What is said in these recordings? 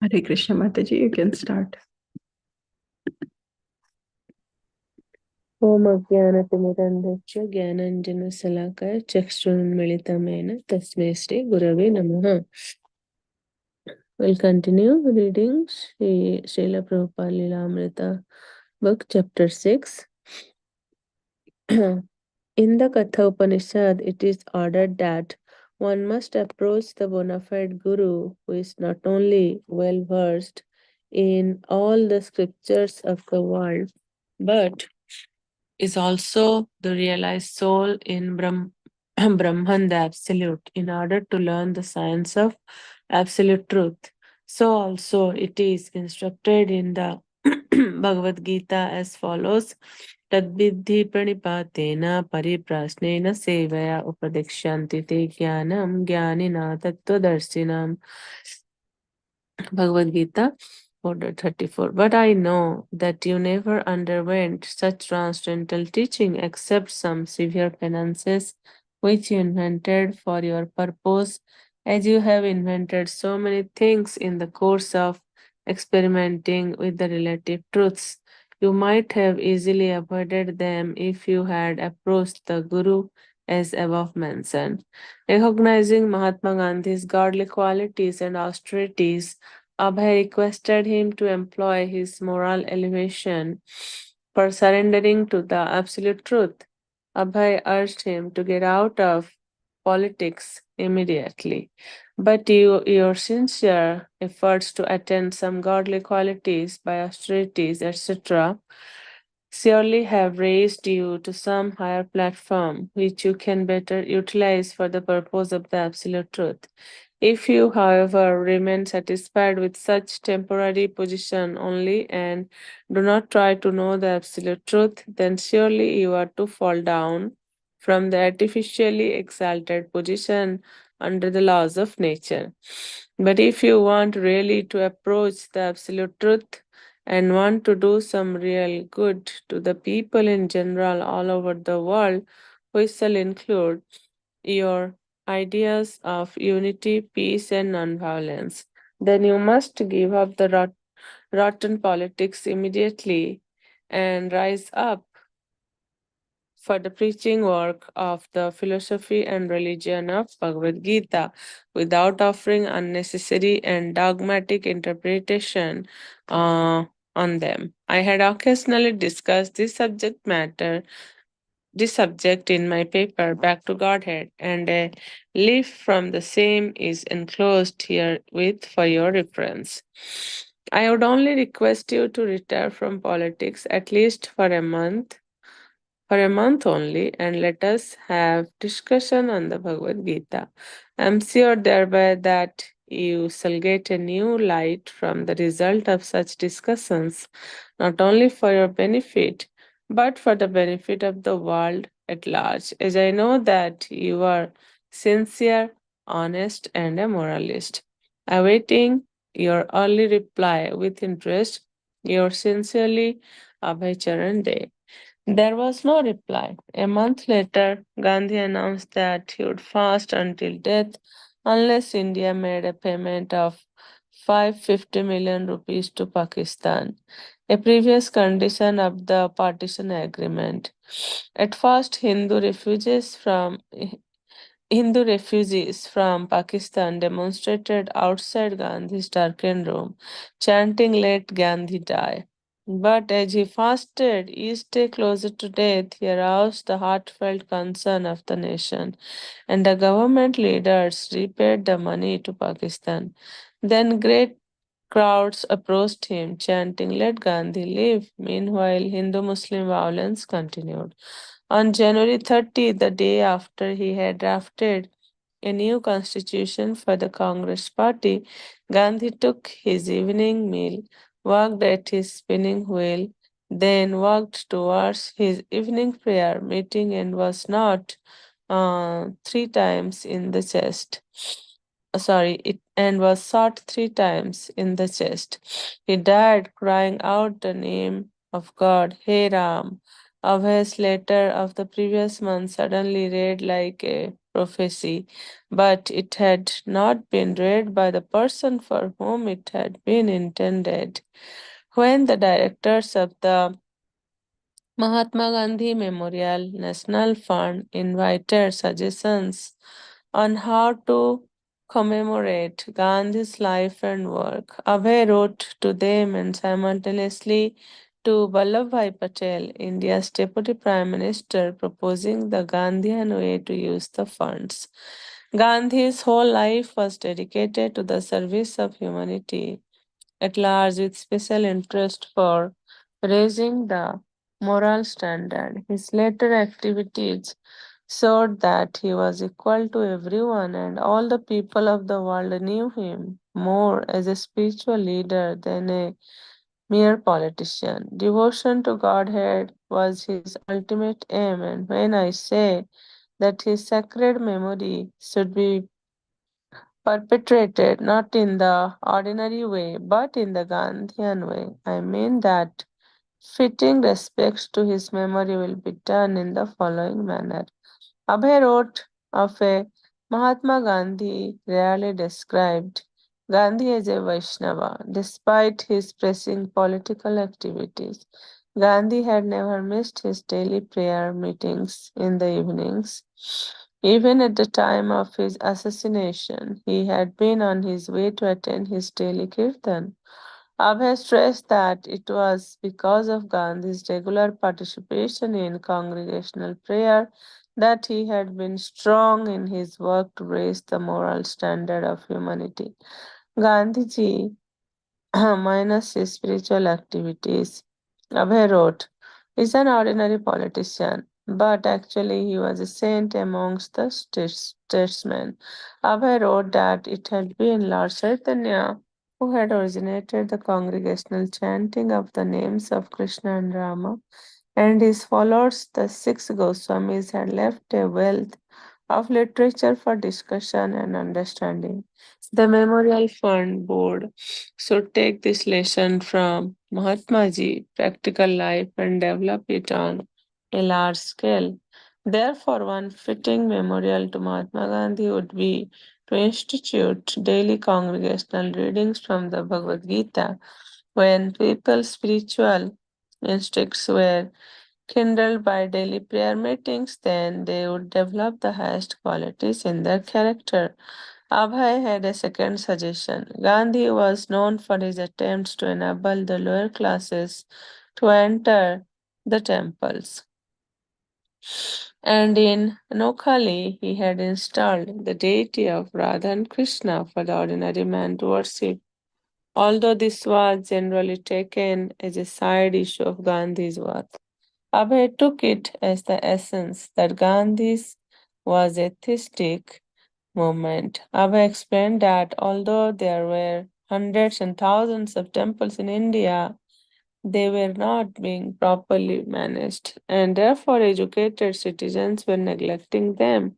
Hare Krishna Mataji, you can start. ओम अज्ञानतिमिरन्धस्य ज्ञानाञ्जनशलाकया चक्षुरुन्मिलितमेन तस्मै श्री गुरवे नमः. We'll continue reading Srila Prabhupada Lilamrita book chapter 6. In the Katha Upanishad, it is ordered that one must approach the bona fide guru who is not only well versed in all the scriptures of the world, but is also the realized soul in Brahman, the Absolute, in order to learn the science of absolute truth. So also it is instructed in the Bhagavad Gita as follows. Tadvidhi pranipatena pariprasnena sevaya upadikshyanti te jnanam jnanina tattvadarsinam. Bhagavad Gita, Order 34. But I know that you never underwent such transcendental teaching except some severe penances which you invented for your purpose, as you have invented so many things in the course of experimenting with the relative truths. You might have easily avoided them if you had approached the Guru as above mentioned. Recognizing Mahatma Gandhi's godly qualities and austerities, Abhay requested him to employ his moral elevation for surrendering to the absolute truth. Abhay urged him to get out of politics immediately. But your sincere efforts to attain some godly qualities by austerities, etc., surely have raised you to some higher platform which you can better utilize for the purpose of the absolute truth. If you, however, remain satisfied with such temporary position only and do not try to know the absolute truth, then surely you are to fall down from the artificially exalted position under the laws of nature. But if you want really to approach the absolute truth, and want to do some real good to the people in general all over the world, which shall include your ideas of unity, peace, and nonviolence, then you must give up the rotten politics immediately and rise up for the preaching work of the philosophy and religion of Bhagavad Gita without offering unnecessary and dogmatic interpretation on them. I had occasionally discussed this subject in my paper Back to Godhead, and a leaf from the same is enclosed here with for your reference. I would only request you to retire from politics at least for a month only, and let us have discussion on the Bhagavad Gita. I am sure thereby that you shall get a new light from the result of such discussions, not only for your benefit, but for the benefit of the world at large, as I know that you are sincere, honest, and a moralist. Awaiting your early reply with interest, yours sincerely, Abhay Charan De. There was no reply. A month later, Gandhi announced that he would fast until death unless India made a payment of 550 million rupees to Pakistan, a previous condition of the partition agreement. At first, Hindu refugees from Pakistan demonstrated outside Gandhi's darkened room, chanting, "Let Gandhi die." But as he fasted each day closer to death, he aroused the heartfelt concern of the nation, and the government leaders repaid the money to Pakistan. Then great crowds approached him, chanting, "Let Gandhi live." Meanwhile, Hindu Muslim violence continued. On January 30, the day after he had drafted a new constitution for the Congress Party, Gandhi took his evening meal, worked at his spinning wheel, then walked towards his evening prayer meeting and was not three times in the chest. And was shot three times in the chest. He died crying out the name of God, "Hey Ram." Abhay's letter of the previous month suddenly read like a prophecy, but it had not been read by the person for whom it had been intended. When the directors of the Mahatma Gandhi Memorial National Fund invited suggestions on how to commemorate Gandhi's life and work, Abhay wrote to them and simultaneously to Vallabhbhai Patel, India's Deputy Prime Minister, proposing the Gandhian way to use the funds. Gandhi's whole life was dedicated to the service of humanity at large, with special interest for raising the moral standard. His later activities showed that he was equal to everyone, and all the people of the world knew him more as a spiritual leader than a mere politician. Devotion to Godhead was his ultimate aim, and when I say that his sacred memory should be perpetrated not in the ordinary way but in the Gandhian way, I mean that fitting respects to his memory will be done in the following manner. Abhay wrote of a Mahatma Gandhi rarely described Gandhi as a Vaishnava. Despite his pressing political activities, Gandhi had never missed his daily prayer meetings in the evenings. Even at the time of his assassination, he had been on his way to attend his daily kirtan. Abhay stressed that it was because of Gandhi's regular participation in congregational prayer that he had been strong in his work to raise the moral standard of humanity. Gandhiji minus his spiritual activities, Abhay wrote, is an ordinary politician, but actually he was a saint amongst the statesmen. Abhay wrote that it had been Lord Chaitanya who had originated the congregational chanting of the names of Krishna and Rama, and his followers, the six Goswamis, had left a wealth of literature for discussion and understanding. The Memorial Fund Board should take this lesson from Mahatma Ji, practical life, and develop it on a large scale. Therefore, one fitting memorial to Mahatma Gandhi would be to institute daily congregational readings from the Bhagavad Gita. When people's spiritual instincts were kindled by daily prayer meetings, then they would develop the highest qualities in their character. Abhay had a second suggestion. Gandhi was known for his attempts to enable the lower classes to enter the temples. And in Nokhali, he had installed the deity of Radha and Krishna for the ordinary man to worship. Although this was generally taken as a side issue of Gandhi's work, Abhay took it as the essence that Gandhi's was a theistic movement. Abhay explained that although there were hundreds and thousands of temples in India, they were not being properly managed, and therefore educated citizens were neglecting them.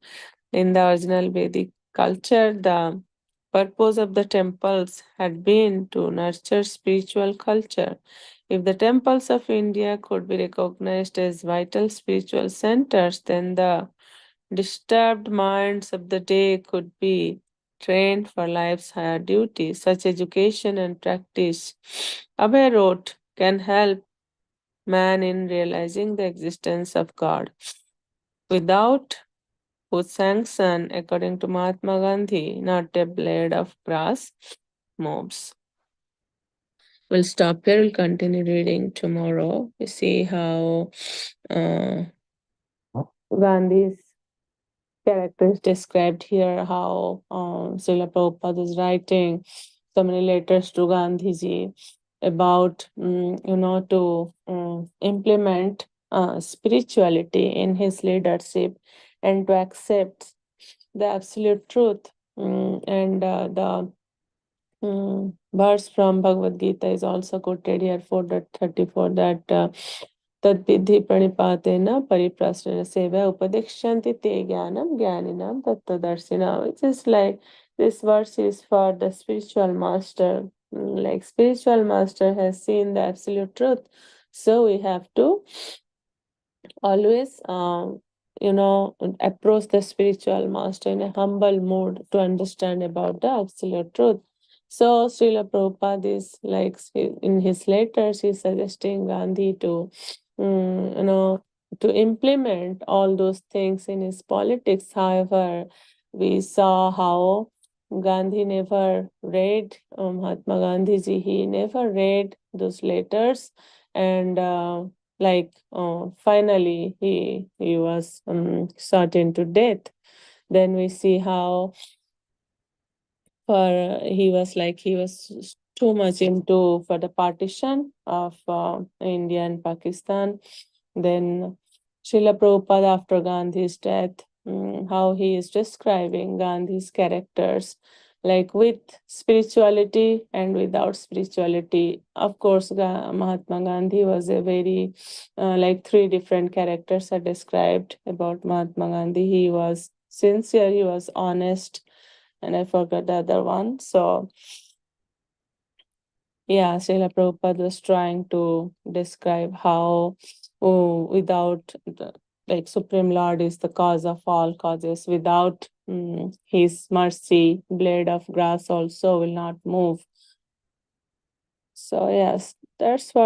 In the original Vedic culture, the purpose of the temples had been to nurture spiritual culture. If the temples of India could be recognized as vital spiritual centers, then the disturbed minds of the day could be trained for life's higher duties. Such education and practice, Abhay wrote, can help man in realizing the existence of God. Without whose sanction, according to Mahatma Gandhi, not a blade of grass moves. We'll stop here. We'll continue reading tomorrow. We see how uh, Gandhi's character is described here, how Srila Prabhupada is writing so many letters to Gandhiji about, to implement spirituality in his leadership and to accept the absolute truth. And the verse from Bhagavad Gita is also quoted here, 4.34, that तद्विधि प्रणिपातेन परिप्रश्नेन सेवा उपदिक्ष्यन्ति ते ज्ञानं ज्ञानिनां तत्त्वदर्शिनां. Which is like, this verse is for the spiritual master. Like, spiritual master has seen the absolute truth, so we have to always approach the spiritual master in a humble mood to understand about the absolute truth. So Srila Prabhupada is like in his letters, he's suggesting Gandhi to, to implement all those things in his politics. However, we saw how Gandhi never read, Mahatma Gandhi ji, he never read those letters, and finally he was shot into death. Then we see how for he was too much into for the partition of India and Pakistan. Then Srila Prabhupada after Gandhi's death, how he is describing Gandhi's characters, like with spirituality and without spirituality. Of course, Mahatma Gandhi was a very like three different characters are described about Mahatma Gandhi. He was sincere, he was honest, and I forgot the other one. So yeah, Srila Prabhupada was trying to describe how without like Supreme Lord is the cause of all causes. Without his mercy, blade of grass also will not move. So yes, that's what